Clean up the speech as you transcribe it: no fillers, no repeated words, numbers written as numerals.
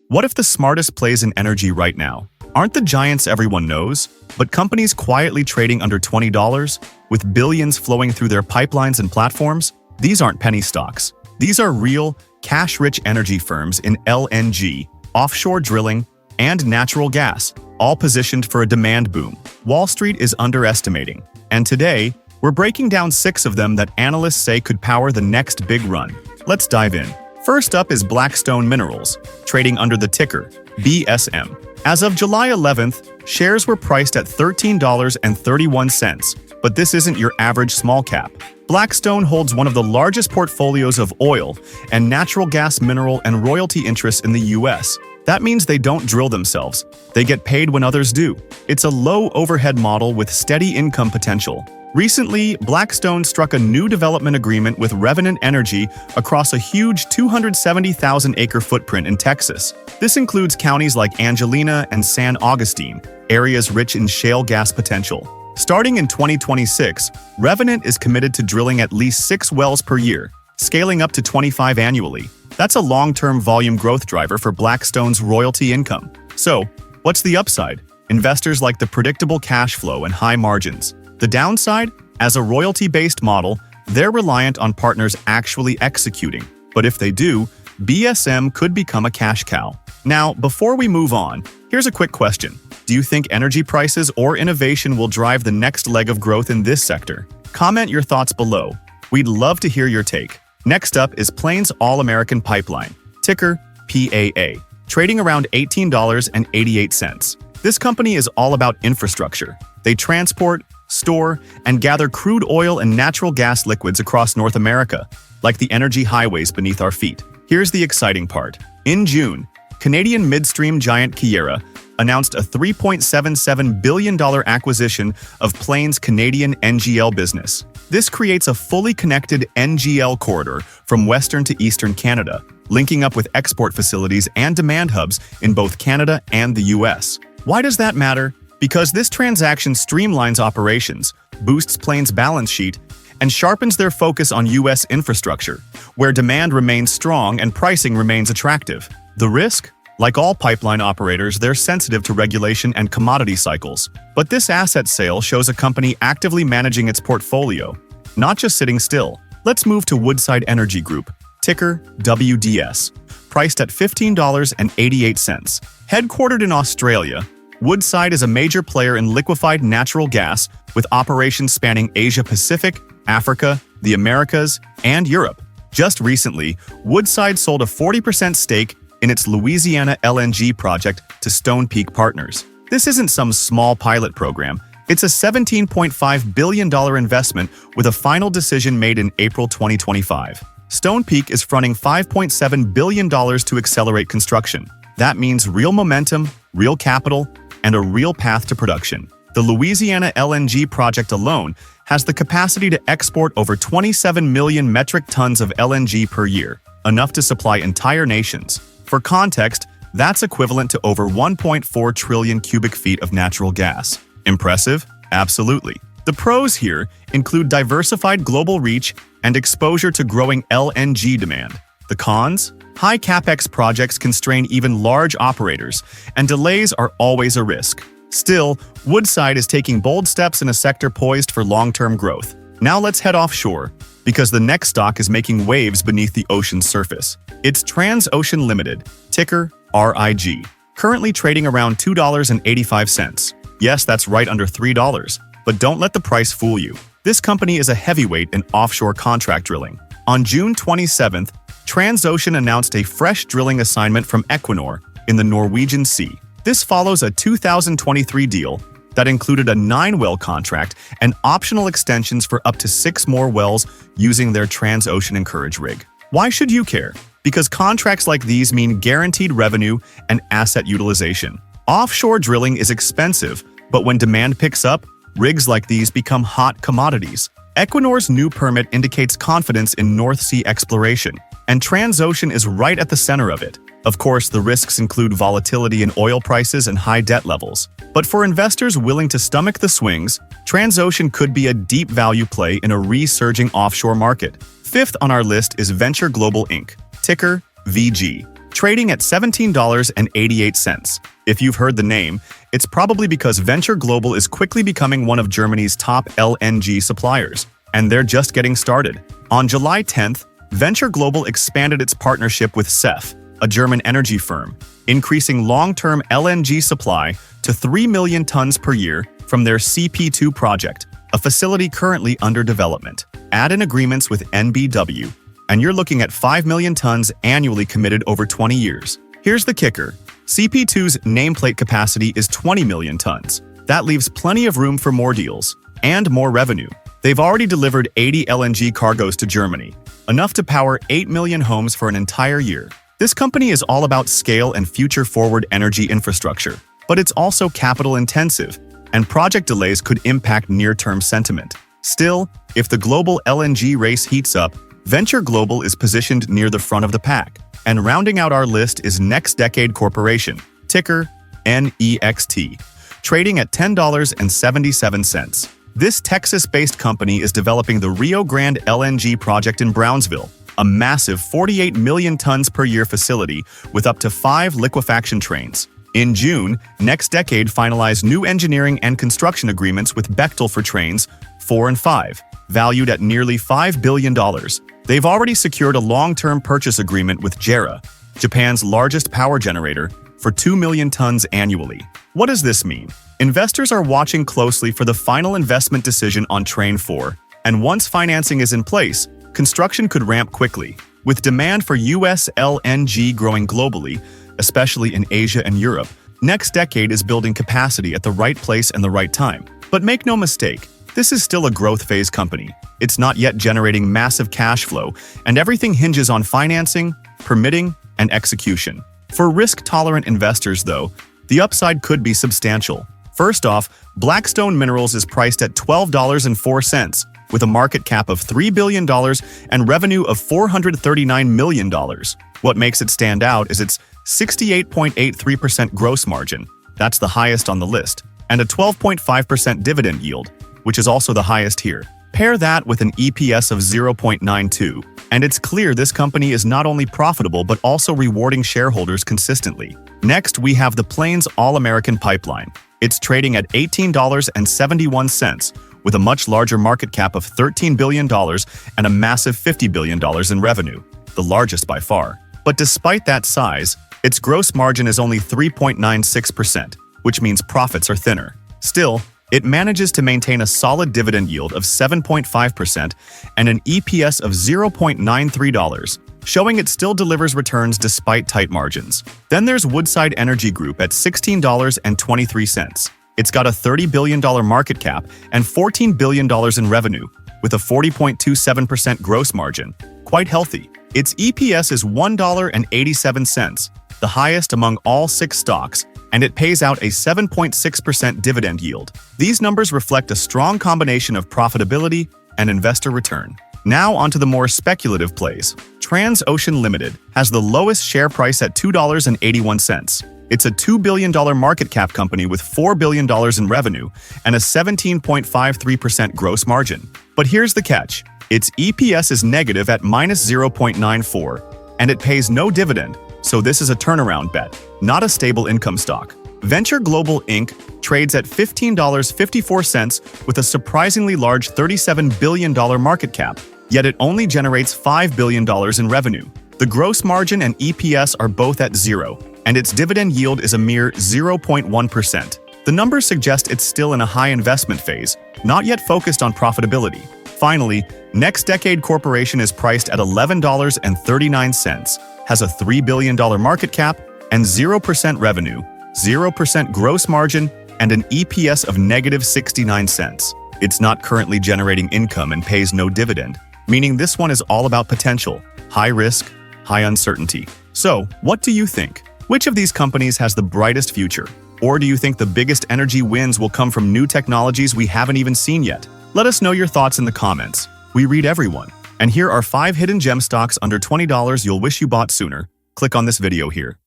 What if the smartest plays in energy right now aren't the giants everyone knows, but companies quietly trading under $20 with billions flowing through their pipelines and platforms? These aren't penny stocks. These are real, cash-rich energy firms in LNG, offshore drilling, and natural gas, all positioned for a demand boom. Wall Street is underestimating, and today, we're breaking down 6 of them that analysts say could power the next big run. Let's dive in. First up is Blackstone Minerals, trading under the ticker BSM. As of July 11th, shares were priced at $13.31, but this isn't your average small cap. Blackstone holds one of the largest portfolios of oil and natural gas mineral and royalty interests in the US. That means they don't drill themselves. They get paid when others do. It's a low overhead model with steady income potential. Recently, Blackstone struck a new development agreement with Revenant Energy across a huge 270,000-acre footprint in Texas. This includes counties like Angelina and San Augustine, areas rich in shale gas potential. Starting in 2026, Revenant is committed to drilling at least 6 wells per year, scaling up to 25 annually. That's a long-term volume growth driver for Blackstone's royalty income. So, what's the upside? Investors like the predictable cash flow and high margins. The downside? As a royalty-based model, they're reliant on partners actually executing. But if they do, BSM could become a cash cow. Now, before we move on, here's a quick question. Do you think energy prices or innovation will drive the next leg of growth in this sector? Comment your thoughts below. We'd love to hear your take. Next up is Plains All-American Pipeline, ticker PAA, trading around $18.88. This company is all about infrastructure. They transport, store, and gather crude oil and natural gas liquids across North America, like the energy highways beneath our feet. Here's the exciting part. In June, Canadian midstream giant Keyera announced a $3.77 billion acquisition of Plains' Canadian NGL business. This creates a fully connected NGL corridor from Western to Eastern Canada, linking up with export facilities and demand hubs in both Canada and the US. Why does that matter? Because this transaction streamlines operations, boosts Plains' balance sheet, and sharpens their focus on US infrastructure, where demand remains strong and pricing remains attractive. The risk? Like all pipeline operators, they're sensitive to regulation and commodity cycles. But this asset sale shows a company actively managing its portfolio, not just sitting still. Let's move to Woodside Energy Group, ticker WDS, priced at $15.88. Headquartered in Australia, Woodside is a major player in liquefied natural gas with operations spanning Asia-Pacific, Africa, the Americas, and Europe. Just recently, Woodside sold a 40% stake in its Louisiana LNG project to Stonepeak Partners. This isn't some small pilot program. It's a $17.5 billion investment with a final decision made in April 2025. Stonepeak is fronting $5.7 billion to accelerate construction. That means real momentum, real capital, and a real path to production. The Louisiana LNG project alone has the capacity to export over 27 million metric tons of LNG per year, enough to supply entire nations. For context, that's equivalent to over 1.4 trillion cubic feet of natural gas. Impressive? Absolutely. The pros here include diversified global reach and exposure to growing LNG demand. The cons? High capex projects constrain even large operators, and delays are always a risk. Still, Woodside is taking bold steps in a sector poised for long-term growth. Now let's head offshore, because the next stock is making waves beneath the ocean's surface. It's Transocean Limited, ticker RIG, currently trading around $2.85. Yes, that's right under $3, but don't let the price fool you. This company is a heavyweight in offshore contract drilling. On June 27th, Transocean announced a fresh drilling assignment from Equinor in the Norwegian Sea. This follows a 2023 deal that included a 9-well contract and optional extensions for up to 6 more wells using their Transocean Encourage rig. Why should you care? Because contracts like these mean guaranteed revenue and asset utilization. Offshore drilling is expensive, but when demand picks up, rigs like these become hot commodities. Equinor's new permit indicates confidence in North Sea exploration, and Transocean is right at the center of it. Of course, the risks include volatility in oil prices and high debt levels. But for investors willing to stomach the swings, Transocean could be a deep value play in a resurging offshore market. Fifth on our list is Venture Global Inc., ticker VG, trading at $17.88. If you've heard the name, it's probably because Venture Global is quickly becoming one of Germany's top LNG suppliers, and they're just getting started. On July 10th, Venture Global expanded its partnership with SEF, a German energy firm, increasing long-term LNG supply to 3 million tons per year from their CP2 project, a facility currently under development. Add in agreements with NBW, and you're looking at 5 million tons annually committed over 20 years. Here's the kicker. CP2's nameplate capacity is 20 million tons. That leaves plenty of room for more deals and more revenue. They've already delivered 80 LNG cargoes to Germany, enough to power 8 million homes for an entire year. This company is all about scale and future-forward energy infrastructure, but it's also capital-intensive, and project delays could impact near-term sentiment. Still, if the global LNG race heats up, Venture Global is positioned near the front of the pack. And rounding out our list is Next Decade Corporation, ticker NEXT, trading at $10.77. This Texas-based company is developing the Rio Grande LNG project in Brownsville, a massive 48 million tons per year facility with up to 5 liquefaction trains. In June, Next Decade finalized new engineering and construction agreements with Bechtel for trains 4 and 5, valued at nearly $5 billion. They've already secured a long-term purchase agreement with JERA, Japan's largest power generator, for 2 million tons annually. What does this mean? Investors are watching closely for the final investment decision on Train 4, and once financing is in place, construction could ramp quickly. With demand for US LNG growing globally, especially in Asia and Europe, Next Decade is building capacity at the right place and the right time. But make no mistake, this is still a growth phase company. It's not yet generating massive cash flow, and everything hinges on financing, permitting, and execution. For risk-tolerant investors, though, the upside could be substantial. First off, Blackstone Minerals is priced at $12.04, with a market cap of $3 billion and revenue of $439 million. What makes it stand out is its 68.83% gross margin, that's the highest on the list, and a 12.5% dividend yield, which is also the highest here. Pair that with an EPS of 0.92, and it's clear this company is not only profitable but also rewarding shareholders consistently. Next, we have the Plains All-American Pipeline. It's trading at $18.71, with a much larger market cap of $13 billion and a massive $50 billion in revenue, the largest by far. But despite that size, its gross margin is only 3.96%, which means profits are thinner. Still, it manages to maintain a solid dividend yield of 7.5% and an EPS of $0.93, showing it still delivers returns despite tight margins. Then there's Woodside Energy Group at $16.23. It's got a $30 billion market cap and $14 billion in revenue, with a 40.27% gross margin. Quite healthy. Its EPS is $1.87, the highest among all 6 stocks, and it pays out a 7.6% dividend yield. These numbers reflect a strong combination of profitability and investor return. Now onto the more speculative plays. Transocean Limited has the lowest share price at $2.81. It's a $2 billion market cap company with $4 billion in revenue and a 17.53% gross margin. But here's the catch. Its EPS is negative at -0.94, and it pays no dividend, so this is a turnaround bet, not a stable income stock. Venture Global Inc. trades at $15.54 with a surprisingly large $37 billion market cap, yet it only generates $5 billion in revenue. The gross margin and EPS are both at 0, and its dividend yield is a mere 0.1%. The numbers suggest it's still in a high investment phase, not yet focused on profitability. Finally, Next Decade Corporation is priced at $11.39, has a $3 billion market cap and 0% revenue, 0% gross margin, and an EPS of -69 cents. It's not currently generating income and pays no dividend, meaning this one is all about potential, high risk, high uncertainty. So, what do you think? Which of these companies has the brightest future? Or do you think the biggest energy wins will come from new technologies we haven't even seen yet? Let us know your thoughts in the comments. We read everyone. And here are 5 hidden gem stocks under $20 you'll wish you bought sooner. Click on this video here.